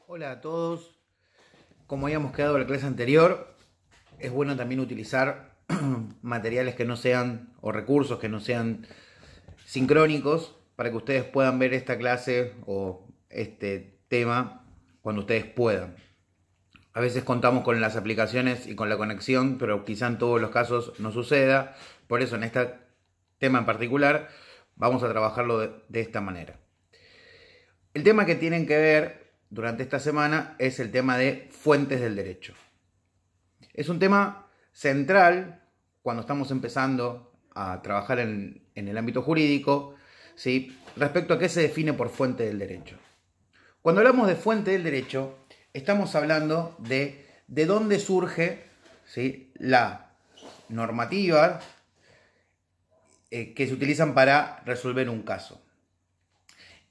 Hola a todos. Como habíamos quedado en la clase anterior, es bueno también utilizar materiales que no sean, o recursos que no sean sincrónicos, para que ustedes puedan ver esta clase o este tema cuando ustedes puedan. A veces contamos con las aplicaciones y con la conexión, pero quizá en todos los casos no suceda. Por eso en este tema en particular vamos a trabajarlo de esta manera. El tema que tienen que ver durante esta semana es el tema de fuentes del derecho. Es un tema central cuando estamos empezando a trabajar en el ámbito jurídico, ¿sí? Respecto a qué se define por fuente del derecho. Cuando hablamos de fuente del derecho, estamos hablando de dónde surge, ¿sí?, la normativa que se utilizan para resolver un caso.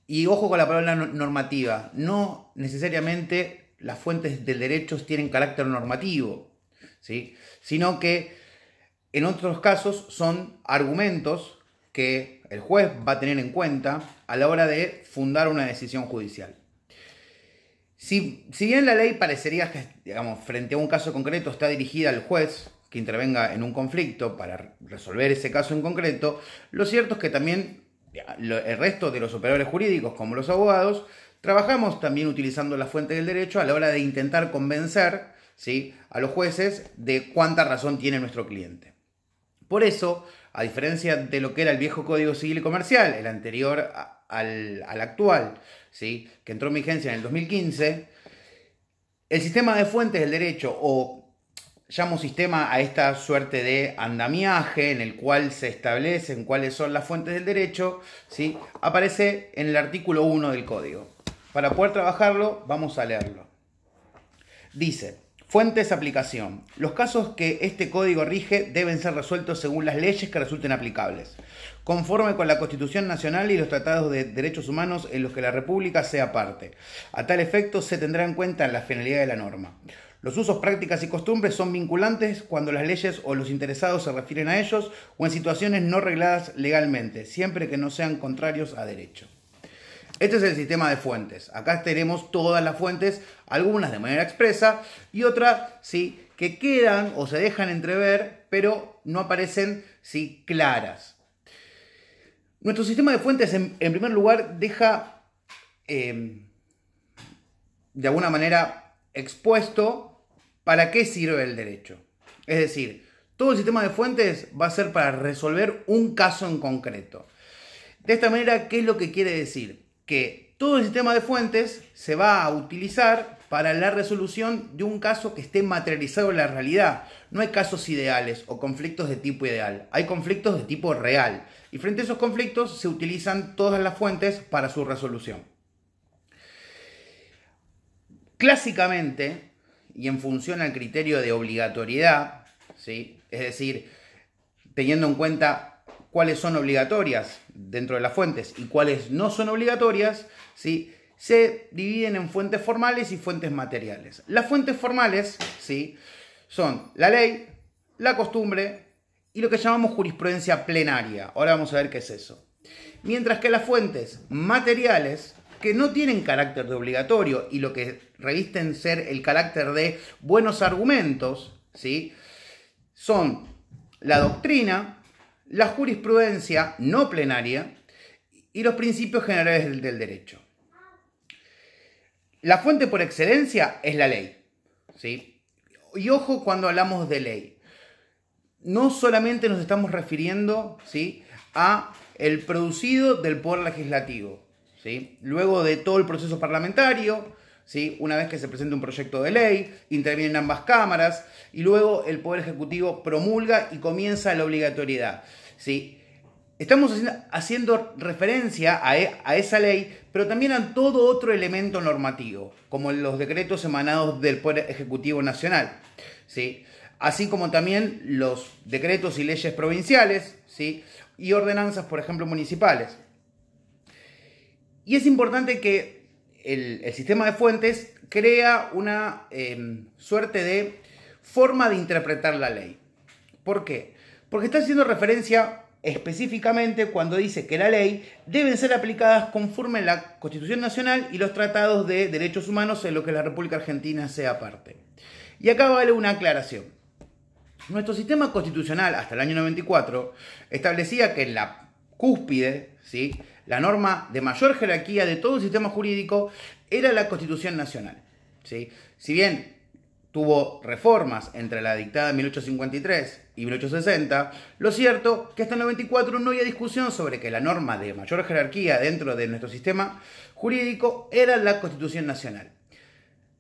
Y ojo con la palabra normativa, no necesariamente las fuentes del derecho tienen carácter normativo, ¿sí?, sino que en otros casos son argumentos que el juez va a tener en cuenta a la hora de fundar una decisión judicial. Si bien la ley parecería que, digamos, frente a un caso concreto está dirigida al juez que intervenga en un conflicto para resolver ese caso en concreto, lo cierto es que también el resto de los operadores jurídicos, como los abogados, trabajamos también utilizando la fuente del derecho a la hora de intentar convencer, ¿sí?, a los jueces de cuánta razón tiene nuestro cliente. Por eso, a diferencia de lo que era el viejo Código Civil y Comercial, el anterior al actual, ¿sí?, que entró en vigencia en el 2015, el sistema de fuentes del derecho, o llamo sistema a esta suerte de andamiaje en el cual se establecen cuáles son las fuentes del derecho, ¿sí?, aparece en el artículo 1 del código. Para poder trabajarlo, vamos a leerlo. Dice: fuentes aplicación. Los casos que este código rige deben ser resueltos según las leyes que resulten aplicables, conforme con la Constitución Nacional y los tratados de derechos humanos en los que la República sea parte. A tal efecto se tendrá en cuenta la finalidad de la norma. Los usos, prácticas y costumbres son vinculantes cuando las leyes o los interesados se refieren a ellos o en situaciones no regladas legalmente, siempre que no sean contrarios a derecho. Este es el sistema de fuentes. Acá tenemos todas las fuentes, algunas de manera expresa y otras, ¿sí?, que quedan o se dejan entrever, pero no aparecen, ¿sí?, claras. Nuestro sistema de fuentes, en primer lugar, deja de alguna manera expuesto para qué sirve el derecho. Es decir, todo el sistema de fuentes va a ser para resolver un caso en concreto. De esta manera, ¿qué es lo que quiere decir? Que todo el sistema de fuentes se va a utilizar para la resolución de un caso que esté materializado en la realidad. No hay casos ideales o conflictos de tipo ideal, hay conflictos de tipo real. Y frente a esos conflictos se utilizan todas las fuentes para su resolución. Clásicamente, y en función al criterio de obligatoriedad, ¿sí?, es decir, teniendo en cuenta cuáles son obligatorias dentro de las fuentes y cuáles no son obligatorias, ¿sí?, se dividen en fuentes formales y fuentes materiales. Las fuentes formales, ¿sí?, son la ley, la costumbre y lo que llamamos jurisprudencia plenaria. Ahora vamos a ver qué es eso. Mientras que las fuentes materiales, que no tienen carácter de obligatorio y lo que revisten ser el carácter de buenos argumentos, ¿sí?, son la doctrina, la jurisprudencia no plenaria y los principios generales del derecho. La fuente por excelencia es la ley, ¿sí? Y ojo cuando hablamos de ley. No solamente nos estamos refiriendo, ¿sí?, a el producido del Poder Legislativo, ¿sí?, luego de todo el proceso parlamentario, ¿sí?, una vez que se presenta un proyecto de ley, intervienen ambas cámaras y luego el Poder Ejecutivo promulga y comienza la obligatoriedad, ¿sí? Estamos haciendo referencia a esa ley, pero también a todo otro elemento normativo, como los decretos emanados del Poder Ejecutivo Nacional, ¿sí?, así como también los decretos y leyes provinciales, ¿sí?, y ordenanzas, por ejemplo, municipales. Y es importante que el sistema de fuentes crea una suerte de forma de interpretar la ley. ¿Por qué? Porque está haciendo referencia específicamente cuando dice que la ley deben ser aplicadas conforme a la Constitución Nacional y los tratados de derechos humanos en los que la República Argentina sea parte. Y acá vale una aclaración. Nuestro sistema constitucional hasta el año 94 establecía que en la cúspide, ¿sí?, la norma de mayor jerarquía de todo el sistema jurídico era la Constitución Nacional, ¿sí? Si bien tuvo reformas entre la dictada de 1853 y 1860, lo cierto es que hasta el 94 no había discusión sobre que la norma de mayor jerarquía dentro de nuestro sistema jurídico era la Constitución Nacional.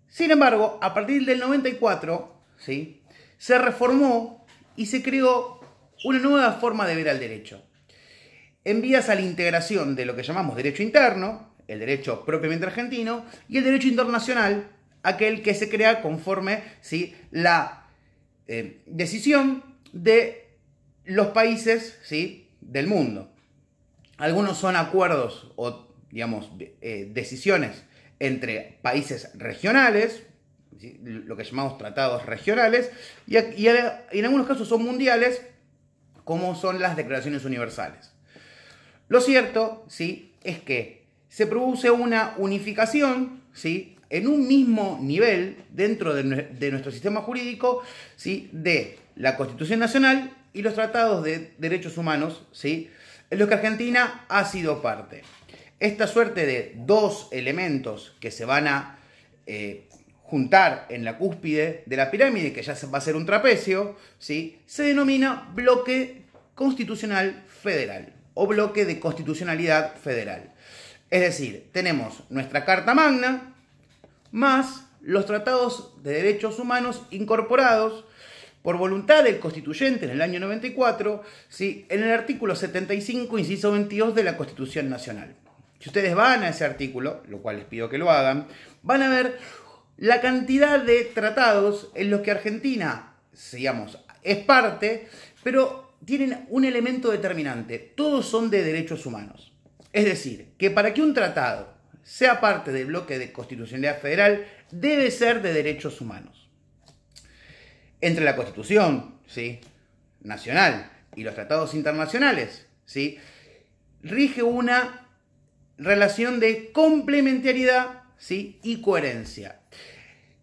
Sin embargo, a partir del 94, ¿sí?, se reformó y se creó una nueva forma de ver al derecho, en vías a la integración de lo que llamamos derecho interno, el derecho propiamente argentino, y el derecho internacional, aquel que se crea conforme, ¿sí?, la decisión de los países, ¿sí?, del mundo. Algunos son acuerdos o, digamos, decisiones entre países regionales, ¿sí?, lo que llamamos tratados regionales, y en algunos casos son mundiales, como son las declaraciones universales. Lo cierto, ¿sí?, es que se produce una unificación, ¿sí?, en un mismo nivel dentro de nuestro sistema jurídico, ¿sí?, de la Constitución Nacional y los tratados de derechos humanos, ¿sí?, en los que Argentina ha sido parte. Esta suerte de dos elementos que se van a juntar en la cúspide de la pirámide, que ya va a ser un trapecio, ¿sí?, se denomina bloque constitucional federal o bloque de constitucionalidad federal. Es decir, tenemos nuestra Carta Magna más los tratados de derechos humanos incorporados por voluntad del constituyente en el año 94, ¿sí?, en el artículo 75, inciso 22 de la Constitución Nacional. Si ustedes van a ese artículo, lo cual les pido que lo hagan, van a ver la cantidad de tratados en los que Argentina, digamos, es parte, pero tienen un elemento determinante. Todos son de derechos humanos. Es decir, que para que un tratado sea parte del bloque de constitucionalidad federal, debe ser de derechos humanos. Entre la Constitución, ¿sí?, nacional y los tratados internacionales, ¿sí?, rige una relación de complementariedad, ¿sí?, y coherencia.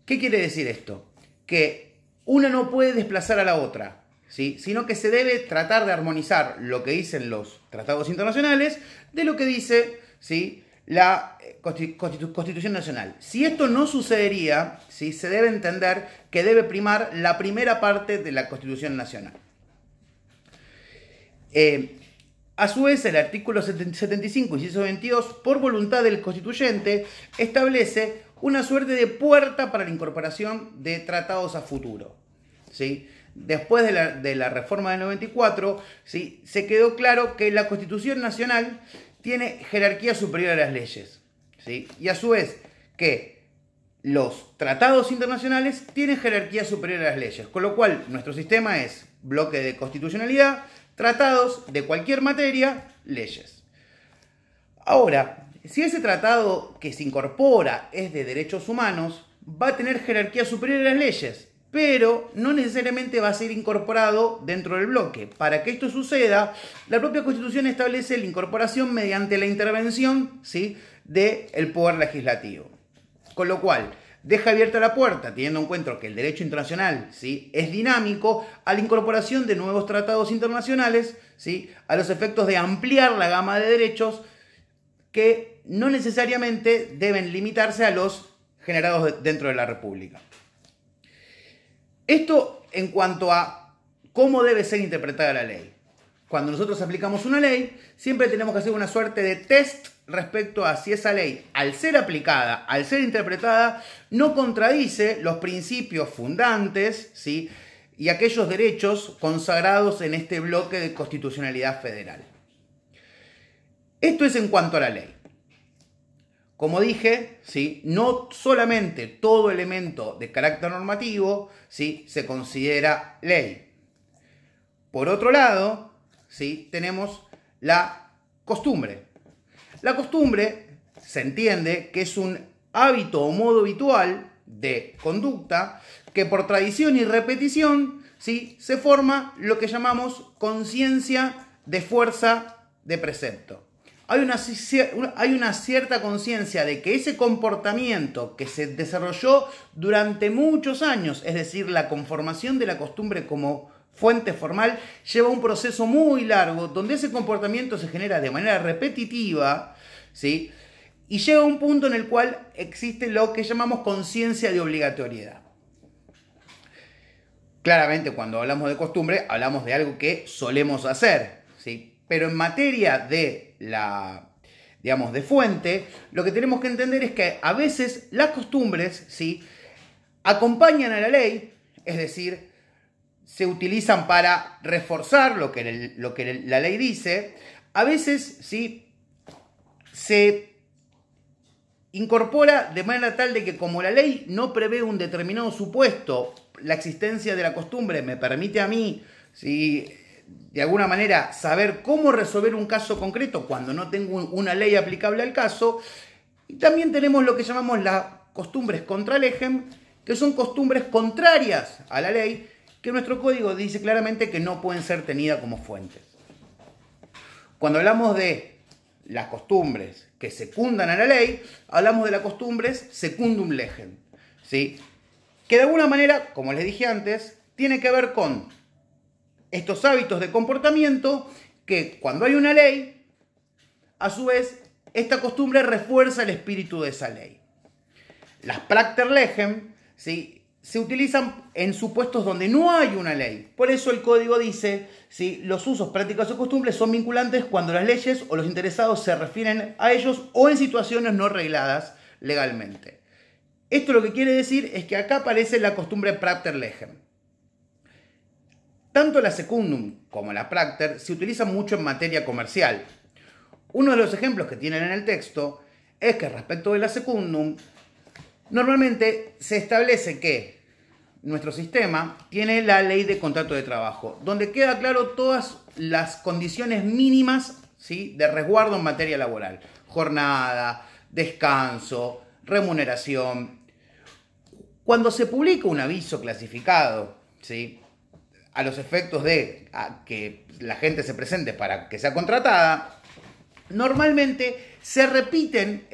¿Qué quiere decir esto? Que una no puede desplazar a la otra, ¿sí?, sino que se debe tratar de armonizar lo que dicen los tratados internacionales de lo que dice, ¿sí?, la Constitución Nacional. Si esto no sucedería, ¿sí?, se debe entender que debe primar la primera parte de la Constitución Nacional. A su vez, el artículo 75, inciso 22, por voluntad del constituyente, establece una suerte de puerta para la incorporación de tratados a futuro, ¿sí? Después de la reforma del 94, ¿sí?, se quedó claro que la Constitución Nacional tiene jerarquía superior a las leyes, ¿sí?, y a su vez que los tratados internacionales tienen jerarquía superior a las leyes, con lo cual nuestro sistema es bloque de constitucionalidad, tratados de cualquier materia, leyes. Ahora, si ese tratado que se incorpora es de derechos humanos, va a tener jerarquía superior a las leyes, pero no necesariamente va a ser incorporado dentro del bloque. Para que esto suceda, la propia Constitución establece la incorporación mediante la intervención, ¿sí?, del Poder Legislativo. Con lo cual, deja abierta la puerta, teniendo en cuenta que el derecho internacional, ¿sí?, es dinámico, a la incorporación de nuevos tratados internacionales, ¿sí?, a los efectos de ampliar la gama de derechos que no necesariamente deben limitarse a los generados dentro de la República. Esto en cuanto a cómo debe ser interpretada la ley. Cuando nosotros aplicamos una ley, siempre tenemos que hacer una suerte de test respecto a si esa ley, al ser aplicada, al ser interpretada, no contradice los principios fundantes, ¿sí?, y aquellos derechos consagrados en este bloque de constitucionalidad federal. Esto es en cuanto a la ley. Como dije, ¿sí?, no solamente todo elemento de carácter normativo, ¿sí?, se considera ley. Por otro lado, ¿sí?, tenemos la costumbre. La costumbre se entiende que es un hábito o modo habitual de conducta que por tradición y repetición, ¿sí?, se forma lo que llamamos conciencia de fuerza de precepto. Hay una cierta conciencia de que ese comportamiento que se desarrolló durante muchos años, es decir, la conformación de la costumbre como fuente formal, lleva un proceso muy largo donde ese comportamiento se genera de manera repetitiva, ¿sí? Y llega a un punto en el cual existe lo que llamamos conciencia de obligatoriedad. Claramente, cuando hablamos de costumbre, hablamos de algo que solemos hacer, ¿sí? Pero en materia de de fuente, lo que tenemos que entender es que a veces las costumbres, ¿sí?, acompañan a la ley, es decir, se utilizan para reforzar lo que la ley dice. A veces, ¿sí?, se incorpora de manera tal de que como la ley no prevé un determinado supuesto, la existencia de la costumbre me permite a mí, ¿sí?, de alguna manera saber cómo resolver un caso concreto cuando no tengo una ley aplicable al caso. Y también tenemos lo que llamamos las costumbres contra legem, que son costumbres contrarias a la ley, que nuestro código dice claramente que no pueden ser tenidas como fuentes. Cuando hablamos de las costumbres que secundan a la ley, hablamos de las costumbres secundum legem, ¿sí?, que de alguna manera, como les dije antes, tiene que ver con estos hábitos de comportamiento que cuando hay una ley, a su vez, esta costumbre refuerza el espíritu de esa ley. Las Praxter legem, ¿sí?, se utilizan en supuestos donde no hay una ley. Por eso el código dice, ¿sí?, los usos, prácticas o costumbres son vinculantes cuando las leyes o los interesados se refieren a ellos o en situaciones no regladas legalmente. Esto lo que quiere decir es que acá aparece la costumbre Praxter legem. Tanto la secundum como la Praxter se utilizan mucho en materia comercial. Uno de los ejemplos que tienen en el texto es que respecto de la secundum, normalmente se establece que nuestro sistema tiene la ley de contrato de trabajo, donde queda claro todas las condiciones mínimas, ¿sí?, de resguardo en materia laboral. Jornada, descanso, remuneración. Cuando se publica un aviso clasificado, ¿sí?, a los efectos de que la gente se presente para que sea contratada, normalmente se repiten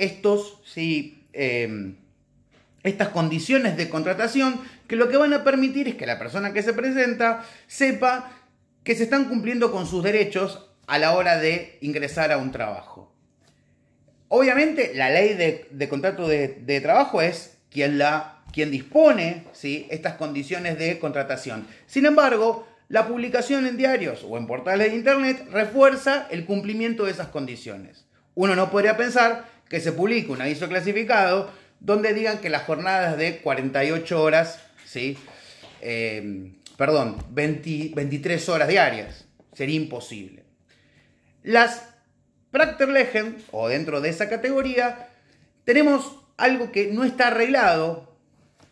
¿sí?, estas condiciones de contratación que lo que van a permitir es que la persona que se presenta sepa que se están cumpliendo con sus derechos a la hora de ingresar a un trabajo. Obviamente la ley de contrato de trabajo es quien dispone, ¿sí?, estas condiciones de contratación. Sin embargo, la publicación en diarios o en portales de internet refuerza el cumplimiento de esas condiciones. Uno no podría pensar que se publique un aviso clasificado donde digan que las jornadas de 48 horas, ¿sí?, 23 horas diarias. Sería imposible. Las Praxter legem, o dentro de esa categoría, tenemos algo que no está arreglado,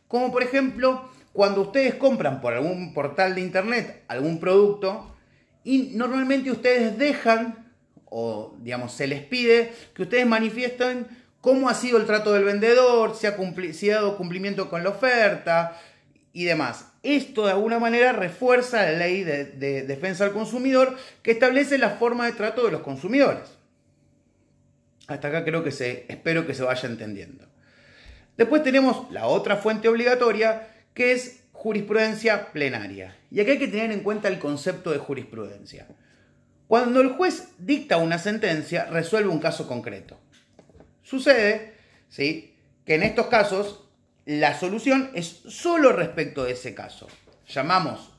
como por ejemplo cuando ustedes compran por algún portal de internet algún producto y normalmente ustedes dejan, o digamos se les pide que ustedes manifiesten cómo ha sido el trato del vendedor, si ha dado cumplimiento con la oferta y demás. Esto de alguna manera refuerza la ley de defensa al consumidor que establece la forma de trato de los consumidores. Hasta acá espero que se vaya entendiendo. Después tenemos la otra fuente obligatoria, que es jurisprudencia plenaria. Y aquí hay que tener en cuenta el concepto de jurisprudencia. Cuando el juez dicta una sentencia, resuelve un caso concreto. Sucede, ¿sí?, que en estos casos la solución es solo respecto de ese caso. Llamamos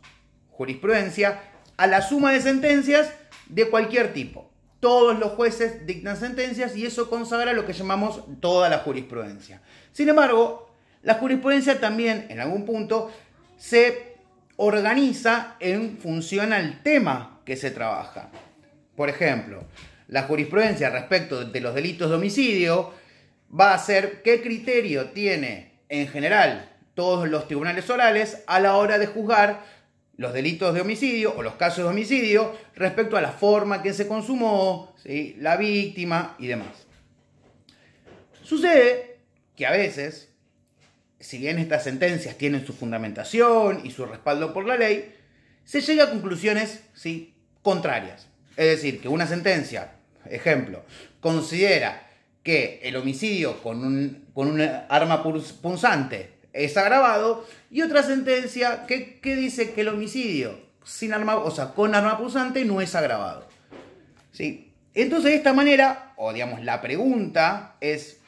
jurisprudencia a la suma de sentencias de cualquier tipo. Todos los jueces dictan sentencias y eso consagra lo que llamamos toda la jurisprudencia. Sin embargo, la jurisprudencia también en algún punto se organiza en función al tema que se trabaja. Por ejemplo, la jurisprudencia respecto de los delitos de homicidio va a ser qué criterio tiene en general todos los tribunales orales a la hora de juzgar los delitos de homicidio o los casos de homicidio respecto a la forma que se consumó, ¿sí?, la víctima y demás. Sucede que a veces, si bien estas sentencias tienen su fundamentación y su respaldo por la ley, se llega a conclusiones, ¿sí?, contrarias. Es decir, que una sentencia, ejemplo, considera que el homicidio con un arma punzante es agravado, y otra sentencia que dice que el homicidio sin arma, o sea, con arma punzante no es agravado. ¿Sí? Entonces, de esta manera, o digamos, la pregunta es,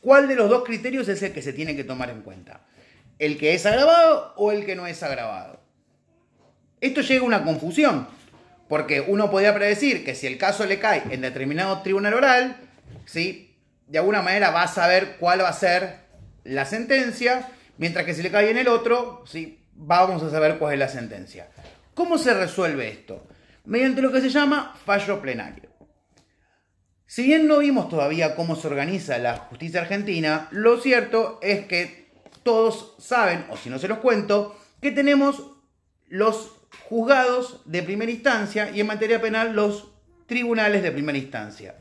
¿cuál de los dos criterios es el que se tiene que tomar en cuenta? ¿El que es agravado o el que no es agravado? Esto llega a una confusión, porque uno podría predecir que si el caso le cae en determinado tribunal oral, ¿sí?, de alguna manera va a saber cuál va a ser la sentencia, mientras que si le cae en el otro, ¿sí?, vamos a saber cuál es la sentencia. ¿Cómo se resuelve esto? Mediante lo que se llama fallo plenario. Si bien no vimos todavía cómo se organiza la justicia argentina, lo cierto es que todos saben, o si no se los cuento, que tenemos los juzgados de primera instancia y en materia penal los tribunales de primera instancia,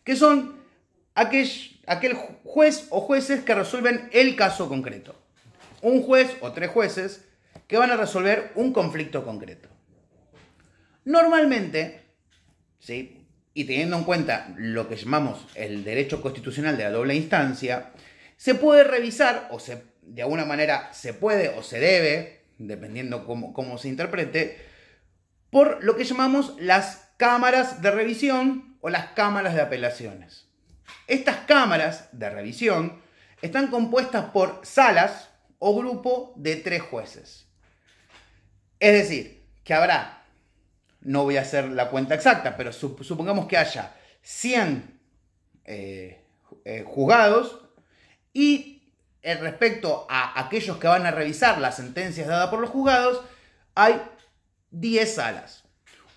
que son aquel juez o jueces que resuelven el caso concreto. Un juez o tres jueces que van a resolver un conflicto concreto. Normalmente, ¿sí?, y teniendo en cuenta lo que llamamos el derecho constitucional de la doble instancia, se puede revisar, de alguna manera se puede o se debe, dependiendo cómo se interprete, por lo que llamamos las cámaras de revisión o las cámaras de apelaciones. Estas cámaras de revisión están compuestas por salas o grupo de 3 jueces. Es decir, que habrá, no voy a hacer la cuenta exacta, pero supongamos que haya 100 juzgados, y respecto a aquellos que van a revisar las sentencias dadas por los juzgados, hay 10 salas.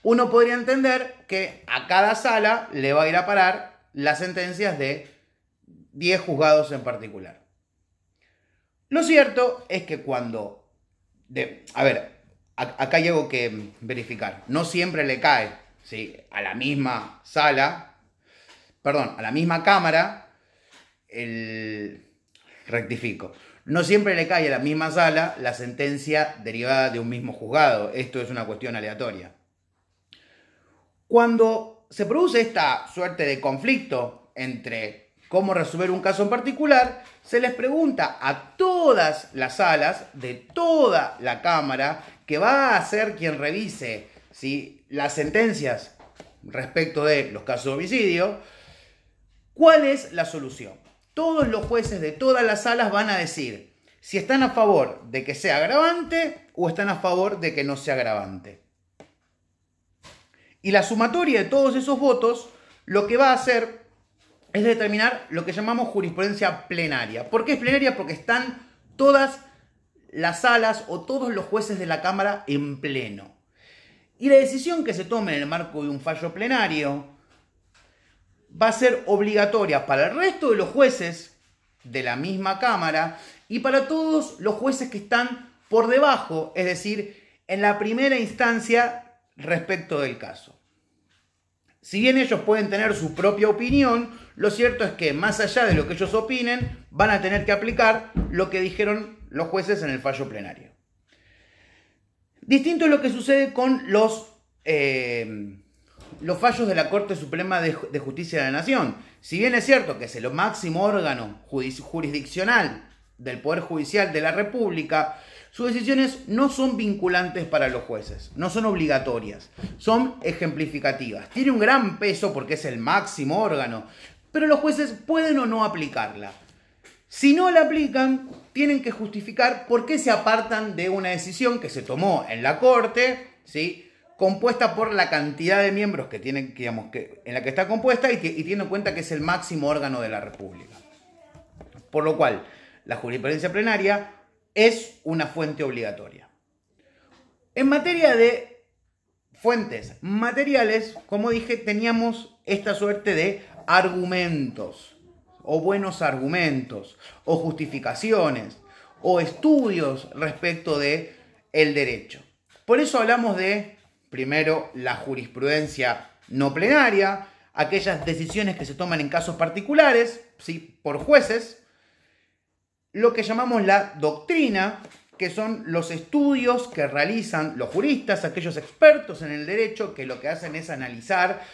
Uno podría entender que a cada sala le va a ir a parar las sentencias de 10 juzgados en particular. Lo cierto es que acá hay algo que verificar. No siempre le cae, ¿sí?, a la misma cámara, rectifico. No siempre le cae a la misma sala la sentencia derivada de un mismo juzgado. Esto es una cuestión aleatoria. Cuando se produce esta suerte de conflicto entre cómo resolver un caso en particular, se les pregunta a todas las salas de toda la Cámara, que va a ser quien revise, ¿sí?, las sentencias respecto de los casos de homicidio, ¿cuál es la solución? Todos los jueces de todas las salas van a decir si están a favor de que sea agravante o están a favor de que no sea agravante. Y la sumatoria de todos esos votos lo que va a hacer es determinar lo que llamamos jurisprudencia plenaria. ¿Por qué es plenaria? Porque están todas las salas o todos los jueces de la Cámara en pleno. Y la decisión que se tome en el marco de un fallo plenario va a ser obligatoria para el resto de los jueces de la misma Cámara y para todos los jueces que están por debajo, es decir, en la primera instancia respecto del caso. Si bien ellos pueden tener su propia opinión, lo cierto es que más allá de lo que ellos opinen, van a tener que aplicar lo que dijeron los jueces en el fallo plenario. Distinto es lo que sucede con los fallos de la Corte Suprema de Justicia de la Nación. Si bien es cierto que es el máximo órgano jurisdiccional del Poder Judicial de la República, sus decisiones no son vinculantes para los jueces, no son obligatorias, son ejemplificativas. Tiene un gran peso porque es el máximo órgano, pero los jueces pueden o no aplicarla. Si no la aplican, tienen que justificar por qué se apartan de una decisión que se tomó en la Corte, ¿sí?, compuesta por la cantidad de miembros que tienen, en la que está compuesta y teniendo en cuenta que es el máximo órgano de la República. Por lo cual, la jurisprudencia plenaria es una fuente obligatoria. En materia de fuentes materiales, como dije, teníamos esta suerte de argumentos, o buenos argumentos, o justificaciones, o estudios respecto de el derecho. Por eso hablamos de, primero, la jurisprudencia no plenaria, aquellas decisiones que se toman en casos particulares, ¿sí?, por jueces. Lo que llamamos la doctrina, que son los estudios que realizan los juristas, aquellos expertos en el derecho, que lo que hacen es analizar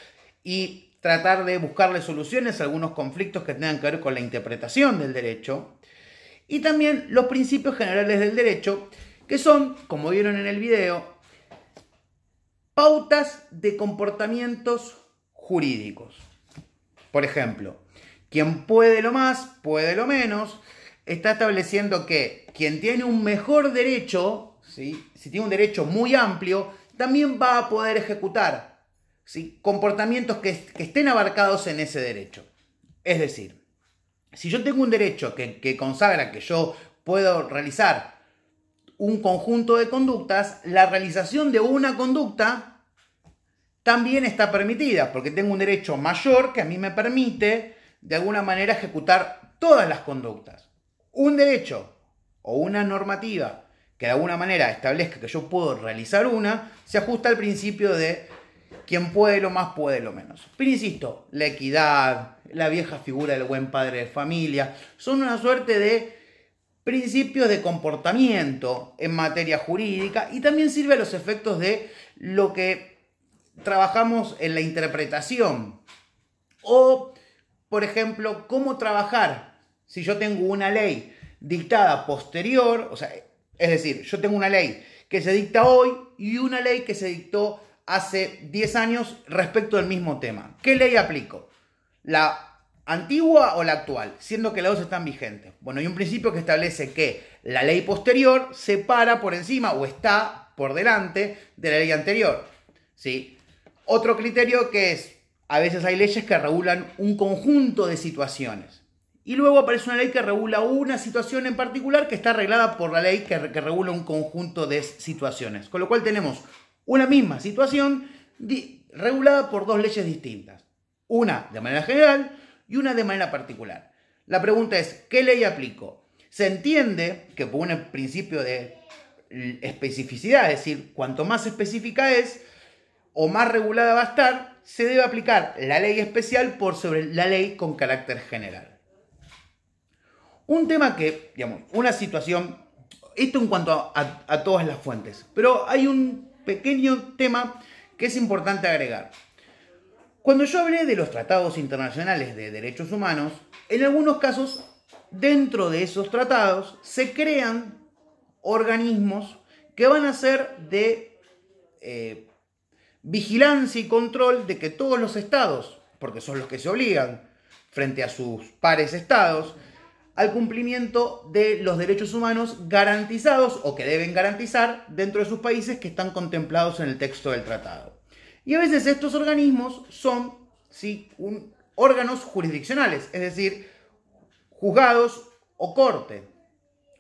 y tratar de buscarle soluciones a algunos conflictos que tengan que ver con la interpretación del derecho. Y también los principios generales del derecho, que son, como vieron en el video, pautas de comportamientos jurídicos. Por ejemplo, quien puede lo más, puede lo menos, está estableciendo que quien tiene un mejor derecho, ¿sí? Si tiene un derecho muy amplio, también va a poder ejecutar, ¿sí?, comportamientos que estén abarcados en ese derecho. Es decir, si yo tengo un derecho que consagra que yo puedo realizar un conjunto de conductas, la realización de una conducta también está permitida, porque tengo un derecho mayor que a mí me permite, de alguna manera, ejecutar todas las conductas. Un derecho o una normativa que de alguna manera establezca que yo puedo realizar una, se ajusta al principio de quien puede lo más, puede lo menos. Pero insisto, la equidad, la vieja figura del buen padre de familia, son una suerte de principios de comportamiento en materia jurídica y también sirve a los efectos de lo que trabajamos en la interpretación. O, por ejemplo, cómo trabajar si yo tengo una ley dictada posterior, o sea, es decir, yo tengo una ley que se dicta hoy y una ley que se dictó hace 10 años respecto del mismo tema. ¿Qué ley aplico? ¿La antigua o la actual? Siendo que las dos están vigentes. Bueno, hay un principio que establece que la ley posterior se para por encima o está por delante de la ley anterior, ¿sí? Otro criterio que es, a veces hay leyes que regulan un conjunto de situaciones. Y luego aparece una ley que regula una situación en particular que está arreglada por la ley que regula un conjunto de situaciones. Con lo cual tenemos una misma situación regulada por dos leyes distintas. Una de manera general y una de manera particular. La pregunta es, ¿qué ley aplico? Se entiende que por un principio de especificidad, es decir, cuanto más específica es o más regulada va a estar, se debe aplicar la ley especial por sobre la ley con carácter general. Un tema que, digamos, una situación, esto en cuanto a todas las fuentes, pero hay un pequeño tema que es importante agregar. Cuando yo hablé de los tratados internacionales de derechos humanos, en algunos casos, dentro de esos tratados, se crean organismos que van a ser de vigilancia y control de que todos los estados, porque son los que se obligan frente a sus pares estados, al cumplimiento de los derechos humanos garantizados o que deben garantizar dentro de sus países que están contemplados en el texto del tratado. Y a veces estos organismos son, ¿sí?, órganos jurisdiccionales, es decir, juzgados o corte,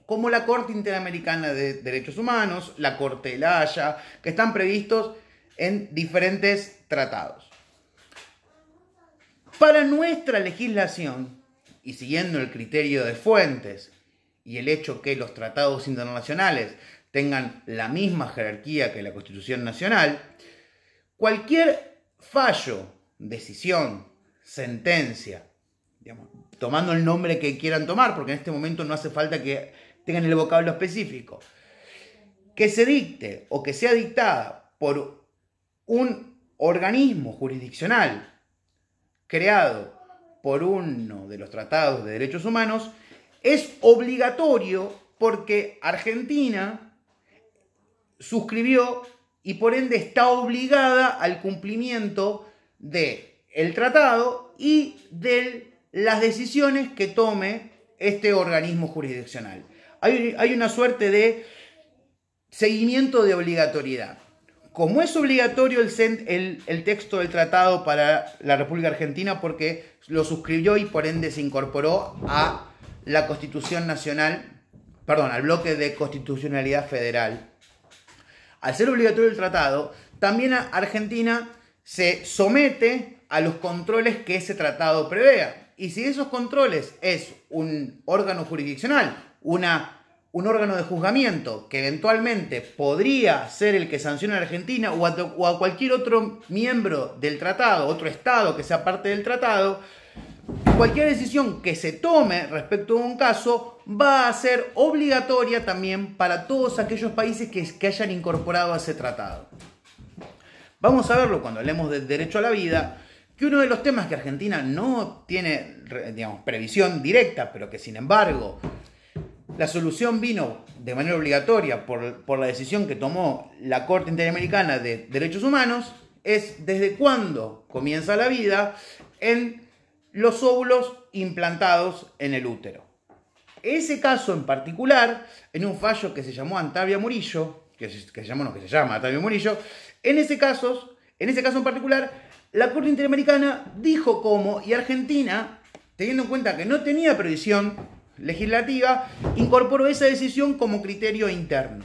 como la Corte Interamericana de Derechos Humanos, la Corte de la Haya, que están previstos en diferentes tratados. Para nuestra legislación, y siguiendo el criterio de fuentes y el hecho que los tratados internacionales tengan la misma jerarquía que la Constitución Nacional, cualquier fallo, decisión, sentencia, digamos, tomando el nombre que quieran tomar, porque en este momento no hace falta que tengan el vocablo específico, que se dicte o que sea dictada por un organismo jurisdiccional creado por uno de los tratados de derechos humanos, es obligatorio porque Argentina suscribió y por ende está obligada al cumplimiento del tratado y de las decisiones que tome este organismo jurisdiccional. Hay una suerte de seguimiento de obligatoriedad. Como es obligatorio el texto del tratado para la República Argentina porque lo suscribió y por ende se incorporó a la Constitución Nacional, al bloque de constitucionalidad federal. Al ser obligatorio el tratado, también Argentina se somete a los controles que ese tratado prevea. Y si esos controles es un órgano jurisdiccional, un órgano de juzgamiento que eventualmente podría ser el que sancione a Argentina o a cualquier otro miembro del tratado, otro estado que sea parte del tratado, Cualquier decisión que se tome respecto a un caso va a ser obligatoria también para todos aquellos países que hayan incorporado a ese tratado. Vamos a verlo cuando hablemos del derecho a la vida, que uno de los temas que Argentina no tiene, digamos, previsión directa, pero que sin embargo la solución vino de manera obligatoria por la decisión que tomó la Corte Interamericana de Derechos Humanos, es desde cuándo comienza la vida en los óvulos implantados en el útero. Ese caso en particular, en un fallo que se llamó Antavia Murillo, que se llama Antavia Murillo, en ese caso en particular, la Corte Interamericana dijo cómo, y Argentina, teniendo en cuenta que no tenía previsión legislativa, incorporó esa decisión como criterio interno.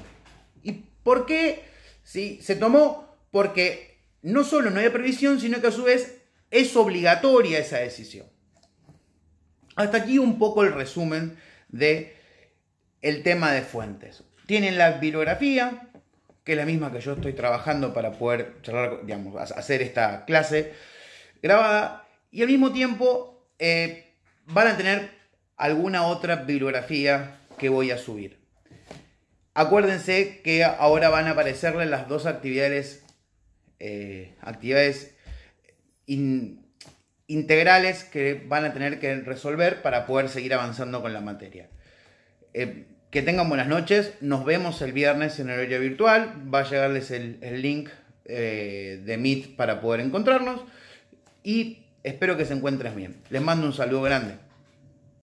¿Y por qué? Sí, se tomó porque no solo no había previsión, sino que a su vez es obligatoria esa decisión. Hasta aquí un poco el resumen del tema de fuentes. Tienen la bibliografía, que es la misma que yo estoy trabajando para poder charlar, digamos, hacer esta clase grabada, y al mismo tiempo van a tener alguna otra bibliografía que voy a subir. Acuérdense que ahora van a aparecerles las dos actividades integrales que van a tener que resolver para poder seguir avanzando con la materia. Que tengan buenas noches, nos vemos el viernes en horario virtual, va a llegarles el link de Meet para poder encontrarnos y espero que se encuentren bien. Les mando un saludo grande.